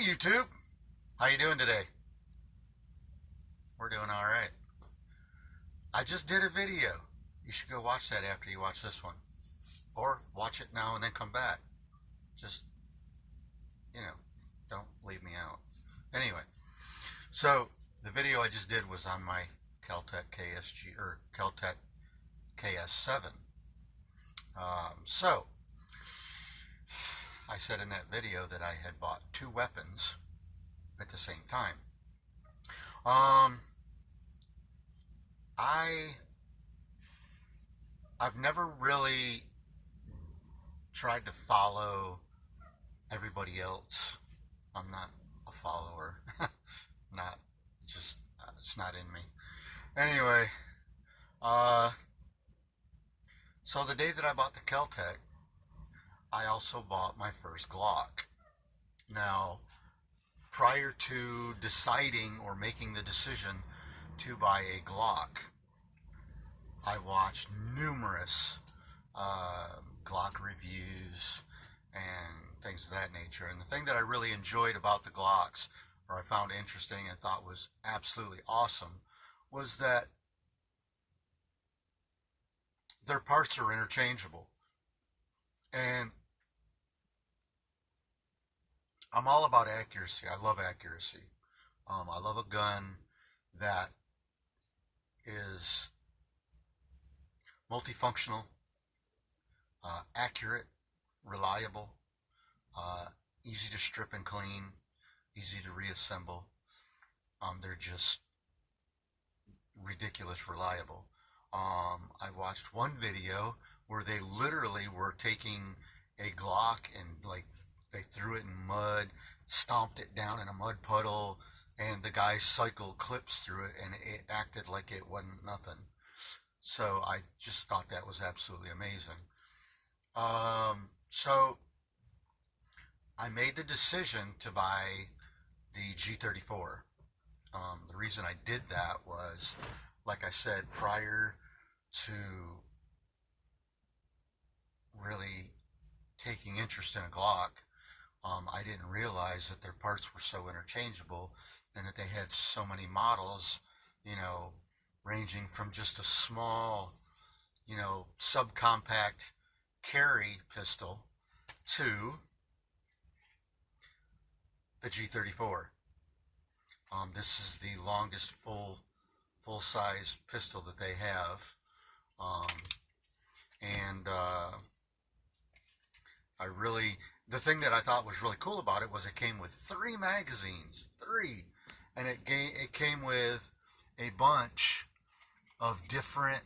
YouTube. How you doing today? We're doing all right. I just did a video. You should go watch that after you watch this one. Or watch it now and then come back. Just, don't leave me out. Anyway, so the video I just did was on my Kel-Tec KSG, or Kel-Tec KS7. So, I said in that video that I had bought two weapons at the same time. I've never really tried to follow everybody else. I'm not a follower. Not just, it's not in me. Anyway, so the day that I bought the Kel-Tec, I also bought my first Glock. Now, prior to deciding or making the decision to buy a Glock, I watched numerous Glock reviews and things of that nature. And the thing that I really enjoyed about the Glocks, or I found interesting and thought was absolutely awesome, was that their parts are interchangeable. And I'm all about accuracy. I love accuracy. I love a gun that is multifunctional, accurate, reliable, easy to strip and clean, easy to reassemble. They're just ridiculous reliable. I watched one video where they literally were taking a Glock and they threw it in mud, stomped it down in a mud puddle, and the guy cycled clips through it, and it acted like it wasn't nothing. So I just thought that was absolutely amazing. So I made the decision to buy the G34. The reason I did that was, like I said, prior to really taking interest in a Glock, I didn't realize that their parts were so interchangeable and that they had so many models, ranging from just a small, subcompact carry pistol to the G34. This is the longest full-size pistol that they have. The thing that I thought was really cool about it was it came with 3 magazines. 3. And it came with a bunch of different,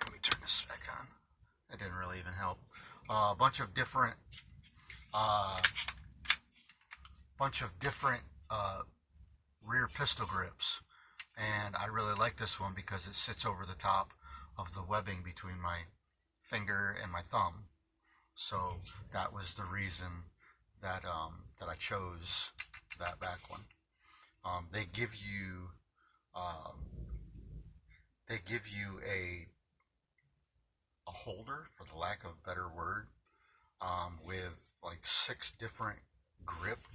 let me turn this back on. That didn't really even help. A bunch of different rear pistol grips. And I really like this one because it sits over the top of the webbing between my finger and my thumb. So that was the reason that I chose that back one. They give you a holder, for the lack of a better word, with like 6 different grip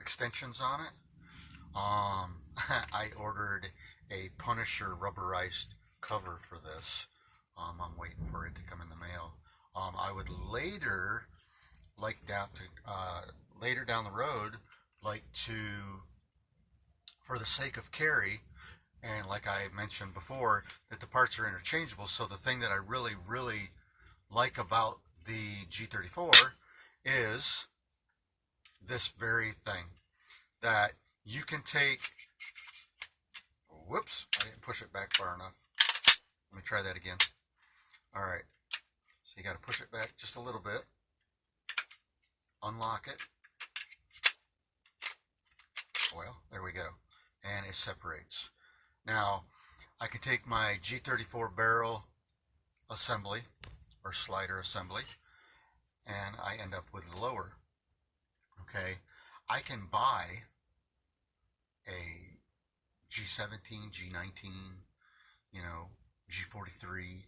extensions on it. I ordered a Punisher rubberized cover for this. I'm waiting for it to come in the mail. I would later down the road, for the sake of carry, and like I mentioned before, that the parts are interchangeable. So the thing that I really, really like about the G34 is this very thing, that you can take, whoops, I didn't push it back far enough. Let me try that again. All right, so you got to push it back just a little bit, unlock it. Well, there we go, and it separates. Now, I can take my G34 barrel assembly, or slider assembly, and I end up with the lower. Okay, I can buy a G17, G19, G43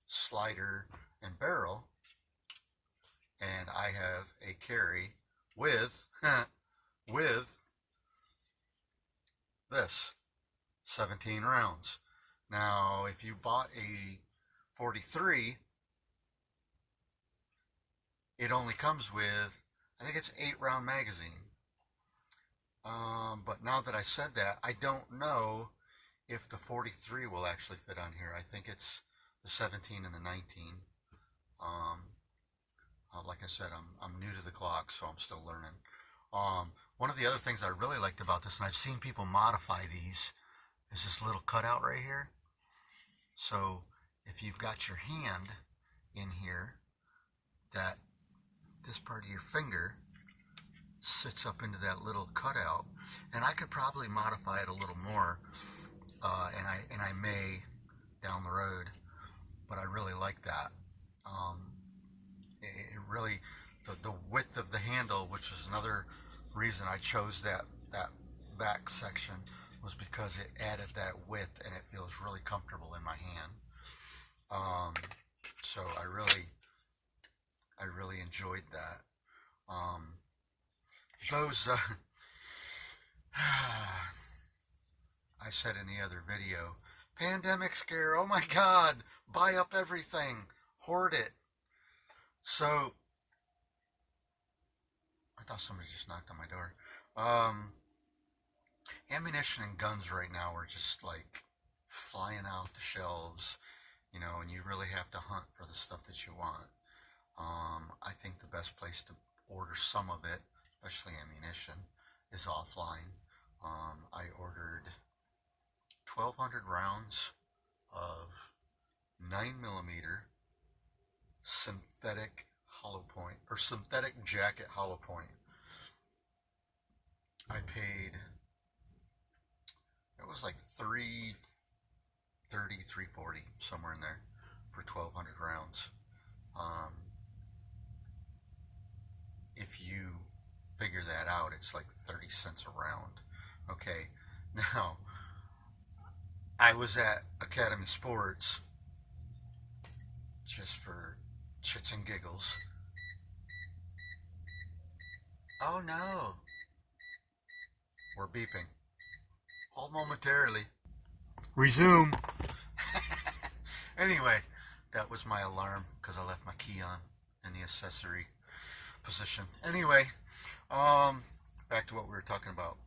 slider and barrel, and I have a carry with with this 17 rounds. Now, if you bought a 43, it only comes with, I think it's 8-round magazine. But now that I said that, I don't know if the 43 will actually fit on here. I think it's the 17 and the 19. Like I said, I'm new to the Glock, so I'm still learning. One of the other things I really liked about this, and I've seen people modify these, is this little cutout right here. So if you've got your hand in here, that this part of your finger sits up into that little cutout, and I could probably modify it a little more, and I may down the road, but I really like that. It really, the width of the handle, which is another reason I chose that back section, was because it added that width and it feels really comfortable in my hand. So I really enjoyed that. I said in the other video, pandemic scare, oh my God, buy up everything, hoard it. So, I thought somebody just knocked on my door. Ammunition and guns right now are just like flying out the shelves, and you really have to hunt for the stuff that you want. I think the best place to order some of it, especially ammunition, is offline. I ordered 1,200 rounds of 9mm synthetic hollow point, or synthetic jacket hollow point. I paid, it was like $330, $340, somewhere in there, for 1,200 rounds. If you figure that out, it's like 30 cents a round. Okay, now, I was at Academy Sports, just for shits and giggles. Oh no, we're beeping. Hold momentarily. Resume. Anyway, that was my alarm because I left my key on in the accessory position. Anyway, back to what we were talking about.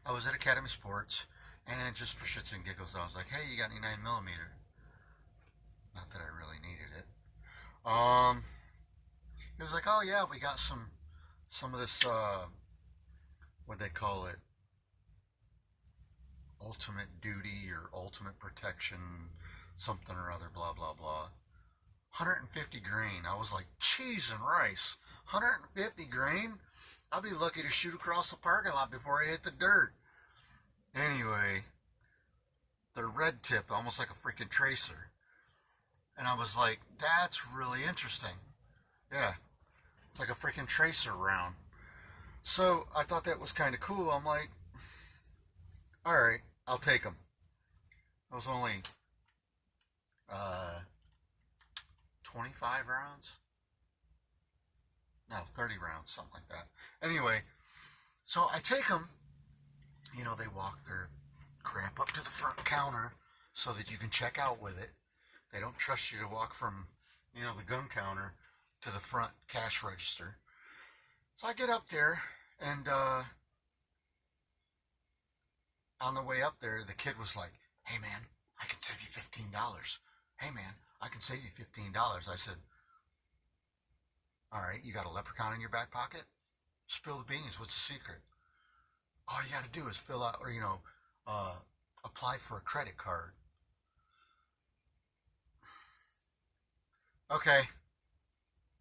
I was at Academy Sports, and just for shits and giggles, I was like, hey, you got any 9mm? Not that I really needed it. He was like, oh yeah, we got some of this, what they call it, ultimate duty or ultimate protection, something or other, blah, blah, blah. 150 grain. I was like, cheese and rice. 150 grain? I'll be lucky to shoot across the parking lot before I hit the dirt. Anyway, they're red tip, almost like a freaking tracer. And I was like, that's really interesting. Yeah, it's like a freaking tracer round. So I thought that was kind of cool. I'm like, all right, I'll take them. It was only 25 rounds? No, 30 rounds, something like that. Anyway, so I take them. They walk their crap up to the front counter so that you can check out with it. They don't trust you to walk from, the gun counter to the front cash register. So I get up there, and on the way up there, the kid was like, hey man, I can save you $15. Hey man, I can save you $15. I said, all right, you got a leprechaun in your back pocket? Spill the beans, what's the secret? All you got to do is fill out, or, apply for a credit card. Okay.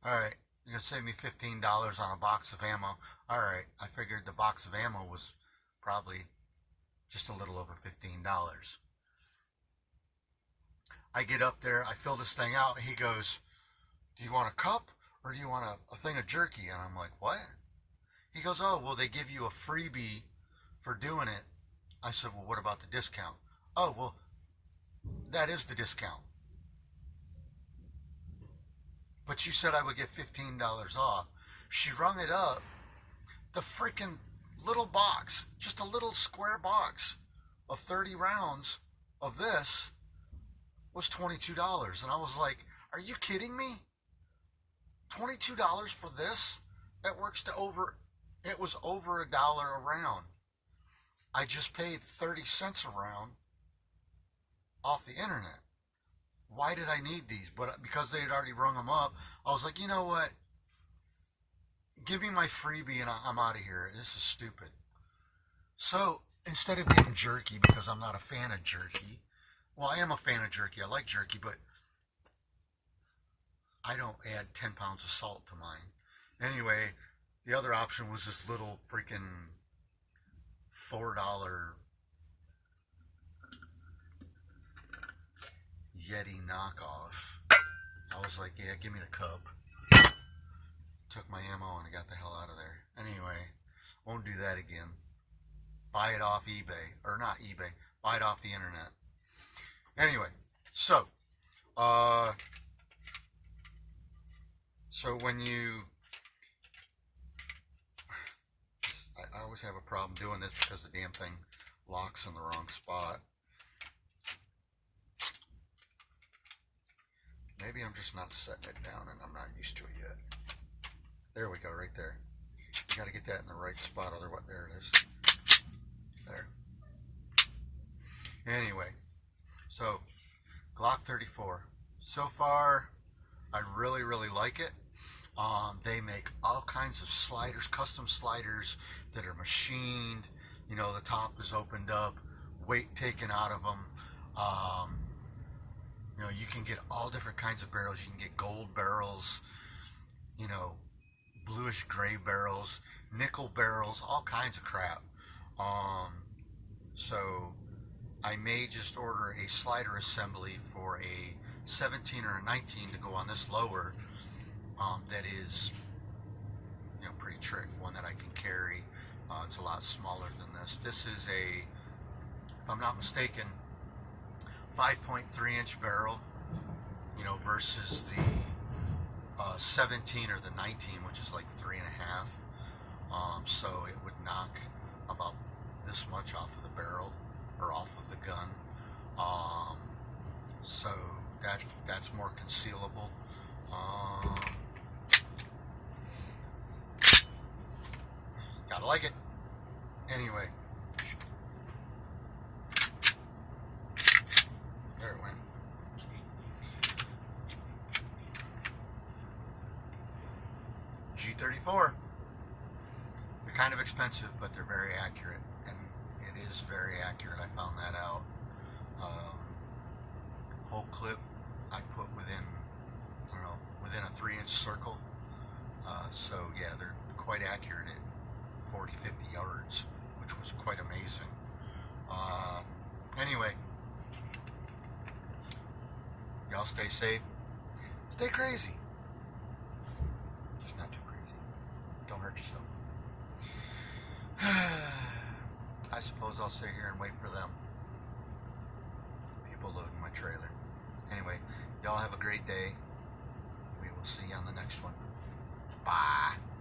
All right. You're going to save me $15 on a box of ammo. All right. I figured the box of ammo was probably just a little over $15. I get up there. I fill this thing out. And he goes, do you want a cup or do you want a thing of jerky? And I'm like, what? He goes, oh, well, they give you a freebie for doing it. I said, well, what about the discount? Oh, well, that is the discount. But you said I would get $15 off. She rung it up. The freaking little box, just a little square box of 30 rounds of this was $22. And I was like, are you kidding me? $22 for this? That works to it was over $1 a round. I just paid 30 cents a round off the internet. Why did I need these? But because they had already rung them up, I was like, you know what? Give me my freebie and I'm out of here. This is stupid. So instead of getting jerky, because I'm not a fan of jerky, well, I am a fan of jerky. I like jerky, but I don't add 10 pounds of salt to mine. Anyway, the other option was this little freaking $4 Yeti knockoff. I was like, yeah, give me the cup. Took my ammo and I got the hell out of there. Anyway, won't do that again. Buy it off eBay, or not eBay, buy it off the internet. Anyway, so when you, I always have a problem doing this because the damn thing locks in the wrong spot. Maybe I'm just not setting it down and I'm not used to it yet. There we go, right there. You got to get that in the right spot, otherwise, there it is. There. Anyway, so Glock 34. So far, I really, really like it. They make all kinds of sliders, custom sliders that are machined. You know, the top is opened up, weight taken out of them. You know, you can get all different kinds of barrels. You can get gold barrels, you know, bluish gray barrels, nickel barrels, all kinds of crap. So I may just order a slider assembly for a 17 or a 19 to go on this lower. That is, you know, pretty trick, one that I can carry. It's a lot smaller than this. This is a, if I'm not mistaken, 5.3 inch barrel, you know, versus the 17 or the 19, which is like 3.5. So it would knock about this much off of the barrel or off of the gun. So that's more concealable. Gotta like it. Anyway, there it went. G34. They're kind of expensive, but they're very accurate, and it is very accurate. I found that out. Whole clip I put within, I don't know, within a 3-inch circle. So yeah, they're quite accurate at 40, 50 yards, which was quite amazing. Anyway, y'all stay safe. Stay crazy. Just not too crazy. Don't hurt yourself. I suppose I'll sit here and wait for them. People loading my trailer. Anyway, y'all have a great day. We will see you on the next one. Bye.